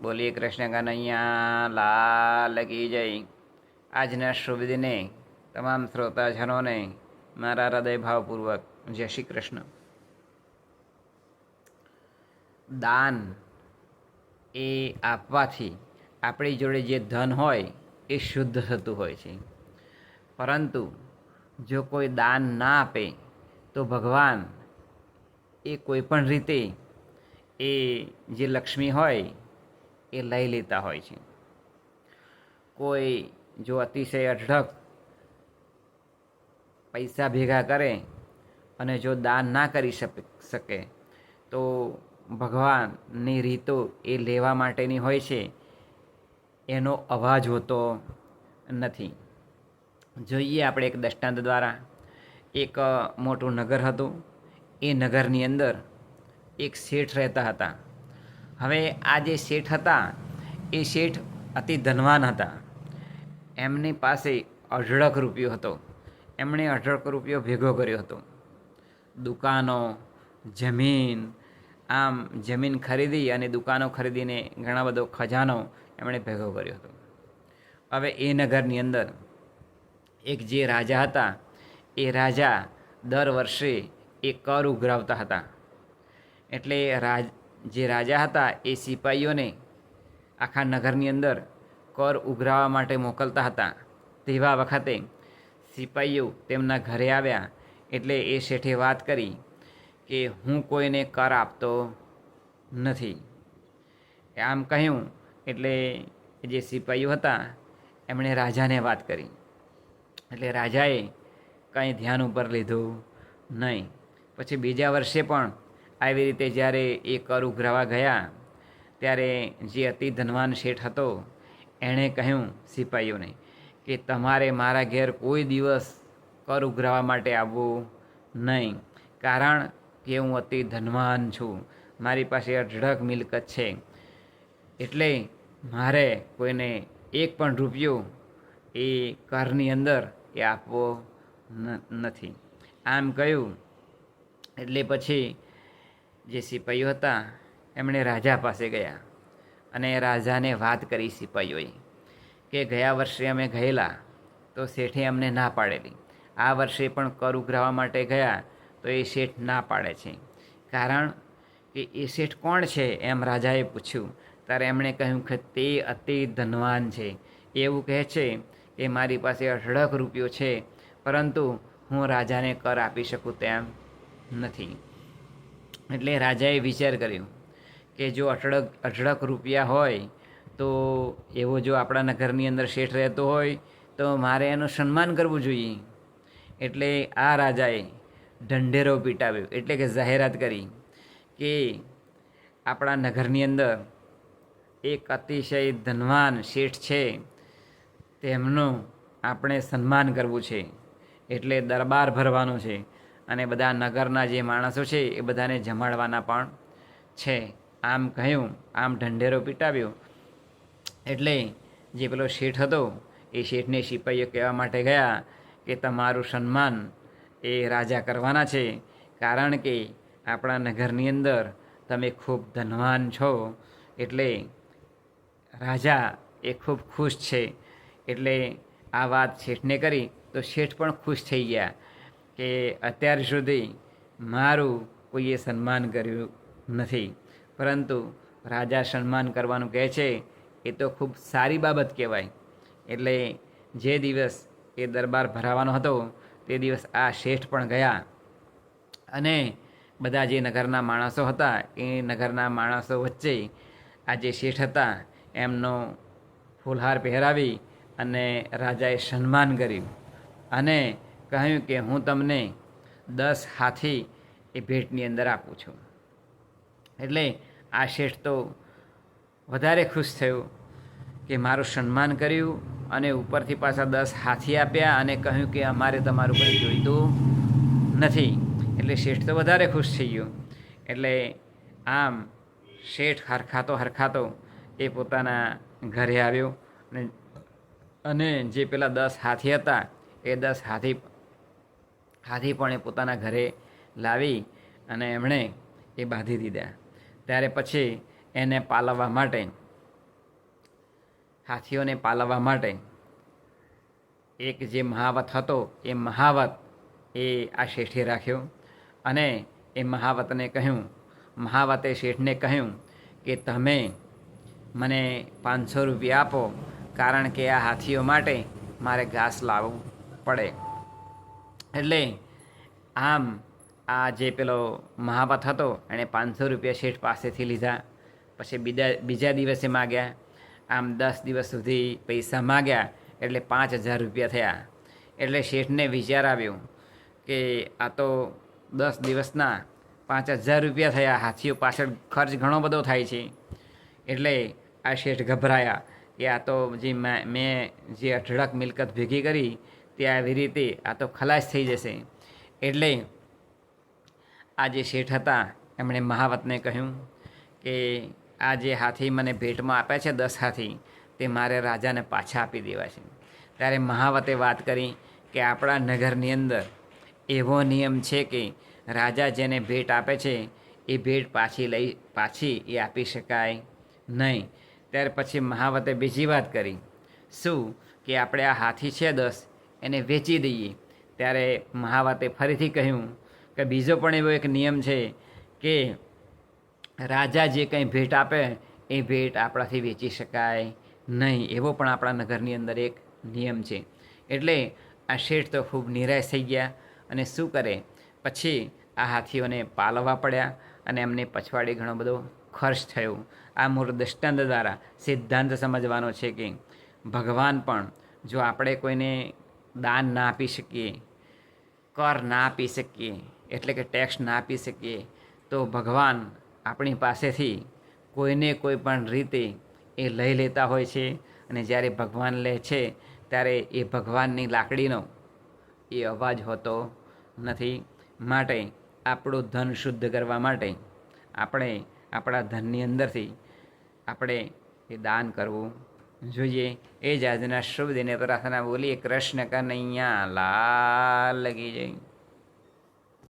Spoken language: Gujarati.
બોલીએ કૃષ્ણ કનૈયા લાલ કી જય. આજના શુભ દિને તમામ શ્રોતાજનોને મારા હૃદયભાવપૂર્વક જય શ્રી કૃષ્ણ. દાન એ આપવાથી આપણી જોડે જે ધન હોય એ શુદ્ધ થતું હોય છે, પરંતુ જો કોઈ દાન ના આપે તો ભગવાન એ કોઈ પણ રીતે એ જે લક્ષ્મી હોય એ લઈ લેતા હોય છે. કોઈ જો અતિશય અઢળક પૈસા ભેગા કરે અને જો દાન ના કરી શકે તો ભગવાનની રીતો એ લેવા માટેની હોય છે, એનો અવાજ હોતો નથી. જોઈએ આપણે એક દૃષ્ટાંત દ્વારા. એક મોટું નગર હતું. એ નગરની અંદર એક શેઠ રહેતા હતા. હવે આ જે શેઠ હતા એ શેઠ અતિ ધનવાન હતા. એમની પાસે અઢળક રૂપિયો હતો. એમણે અઢળક રૂપિયો ભેગો કર્યો હતો. દુકાનો, જમીન, આમ જમીન ખરીદી અને દુકાનો ખરીદીને ઘણા બધો ખજાનો એમણે ભેગો કર્યો હતો. હવે એ નગરની અંદર એક જે રાજા હતા એ રાજા દર વર્ષે એ કર ઉઘરાવતા હતા. એટલે જે રાજા હતા એ સિપાહીઓને આખા નગરની અંદર કર ઉઘરાવવા માટે મોકલતા હતા. તેવા વખતે સિપાહીઓ તેમના ઘરે આવ્યા એટલે એ શેઠે વાત કરી કે હું કોઈને કર આપતો નથી. આમ કહ્યું એટલે જે સિપાહીઓ હતા એમણે રાજાને વાત કરી. એટલે રાજાએ કંઈ ધ્યાન ઉપર લીધું નહીં. પછી બીજા વર્ષે પણ આવી રીતે જ્યારે એ કર ઉઘરાવા ગયા ત્યારે જે અતિ ધનવાન શેઠ હતો એણે કહ્યું સિપાહીઓને કે તમારે મારા ઘેર કોઈ દિવસ કર ઉઘરાવા માટે આવવું નહીં, કારણ કે હું અતિ ધનવાન છું, મારી પાસે અઢળક મિલકત છે, એટલે મારે કોઈને એક પણ રૂપિયો એ કરની અંદર એ આપવો નથી. આમ કહ્યું એટલે પછી જે સિપાહીઓ હતા એમણે રાજા પાસે ગયા અને રાજાને વાત કરી સિપાહીઓએ કે ગયા વર્ષે અમે ગયેલા તો શેઠે અમને ના પાડેલી. આ વર્ષે પણ કર ઉઘરાવવા માટે ગયા તો એ શેઠ ના પાડે છે, કારણ કે એ શેઠ કોણ છે એમ રાજાએ પૂછ્યું. ત્યારે એમણે કહ્યું કે તે અતિ ધનવાન છે. એવું કહે છે કે મારી પાસે અઢળક રૂપિયો છે, પરંતુ હું રાજાને કર આપી શકું તેમ નથી. એટલે રાજાએ વિચાર કર્યો કે જો અઢળક રૂપિયા હોય તો એવો જો આપણા નગરની અંદર શેઠ રહેતો હોય તો મારે એનું સન્માન કરવું જોઈએ. એટલે આ રાજાએ ઢંઢેરો પીટાવ્યો, એટલે કે જાહેરાત કરી કે આપણા નગરની અંદર એક અતિશય ધનવાન શેઠ છે, તેમનું આપણે સન્માન કરવું છે. એટલે દરબાર ભરવાનો છે અને બધા નગરના જે માણસો છે એ બધાને જમાડવાના પણ છે. આમ કહ્યું, આમ ઢંઢેરો પીટાવ્યો. એટલે જે પેલો શેઠ હતો એ શેઠને સિપાહીઓ કહેવા માટે ગયા કે તમારું સન્માન એ રાજા કરવાના છે, કારણ કે આપણા નગરની અંદર તમે ખૂબ ધનવાન છો. એટલે રાજા એ ખૂબ ખુશ છે. એટલે આ વાત શેઠને કરી તો શેઠ પણ ખુશ થઈ ગયા કે અત્યાર સુધી મારું કોઈએ સન્માન કર્યું નથી, પરંતુ રાજા સન્માન કરવાનું કહે છે એ તો ખૂબ સારી બાબત કહેવાય. એટલે જે દિવસ એ દરબાર ભરાવાનો હતો તે દિવસ આ શેઠ પણ ગયા અને બધા જે નગરના માણસો હતા એ નગરના માણસો વચ્ચે આ જે શેઠ હતા એમનો ફૂલહાર પહેરાવી અને રાજાએ સન્માન કર્યું અને કહ્યું કે હું તમને 10 હાથી એ ભેટની અંદર આપું છું. એટલે આ શેઠ તો વધારે ખુશ થયો કે મારું સન્માન કર્યું અને ઉપરથી પાછા 10 હાથી આપ્યા અને કહ્યું કે અમારે તમારું કંઈ જોઈતું નથી. એટલે શેઠ તો વધારે ખુશ થઈ ગયો. એટલે આમ શેઠ હરખાતો એ પોતાના ઘરે આવ્યો અને જે પેલા 10 હાથી હતા એ 10 હાથી પણ એ પોતાના ઘરે લાવી અને એમણે એ બાંધી દીધા. ત્યારે પછી એને પાલવવા માટે હાથીઓને પાલવવા માટે એક જે મહાવત હતો એ મહાવત એ આ શેઠે રાખ્યો અને એ મહાવતને કહ્યું, મહાવતે શેઠને કહ્યું કે તમે મને 500 રૂપિયા આપો, કારણ કે આ હાથીઓ માટે મારે ઘાસ લાવવું પડે. એટલે આમ આ જે પેલો મહાવત હતો એણે 500 રૂપિયા શેઠ પાસેથી લીધા. પછી બીજા દિવસે માગ્યા. આમ 10 દિવસ સુધી પૈસા માગ્યા એટલે 5000 રૂપિયા થયા. એટલે શેઠને વિચાર આવ્યો કે આ તો 10 દિવસના 5000 રૂપિયા થયા, હાથીઓ પાછળ ખર્ચ ઘણો બધો થાય છે. એટલે આ શેઠ ગભરાયા કે આ તો જે મેં જે અઢળક મિલકત ભેગી કરી તે આવી રીતે આ તો ખલાસ થઈ જશે. એટલે આ જે શેઠ હતા એમણે મહાવતને કહ્યું કે આ જે હાથી મને ભેટમાં આપ્યા છે 10 હાથી, તે મારે રાજાને પાછા આપી દેવા છે. ત્યારે મહાવતે વાત કરી કે આપણા નગરની અંદર એવો નિયમ છે કે રાજા જેને ભેટ આપે છે એ ભેટ પાછી એ આપી શકાય નહીં. ત્યાર પછી મહાવતે બીજી વાત કરી, શું કે આપણે આ હાથી છે 10 એને વેચી દઈએ. ત્યારે મહાવતે ફરીથી કહ્યું કે બીજો પણ એવો એક નિયમ છે કે રાજા જે કંઈ ભેટ આપે એ ભેટ આપણાથી વેચી શકાય નહીં. એવો પણ આપણા નગરની અંદર એક નિયમ છે. એટલે આ શેઠ તો ખૂબ નિરાશ થઈ ગયા અને શું કરે, પછી આ હાથીઓને પાલવવા પડ્યા અને એમને પછવાડી ઘણો બધો ખર્ચ થયો. આ મૂળ દૃષ્ટાંત દ્વારા સિદ્ધાંત સમજવાનો છે કે ભગવાન પણ જો આપણે કોઈને દાન ના આપી શકીએ, કર ના આપી શકીએ, એટલે કે ટેક્સ ના આપી શકીએ, તો ભગવાન આપણી પાસેથી કોઈને કોઈ પણ રીતે એ લઈ લેતા હોય છે. અને જ્યારે ભગવાન લે છે ત્યારે એ ભગવાનની લાકડીનો એ અવાજ હોતો નથી. માટે આપણું ધન શુદ્ધ કરવા માટે આપણે આપણા ધનની અંદરથી આપણે એ દાન કરવું જોઈએ. એ જ આજના શુભ દિને પ્રાર્થના. બોલીએ કૃષ્ણ કનૈયા લાલ કી જય.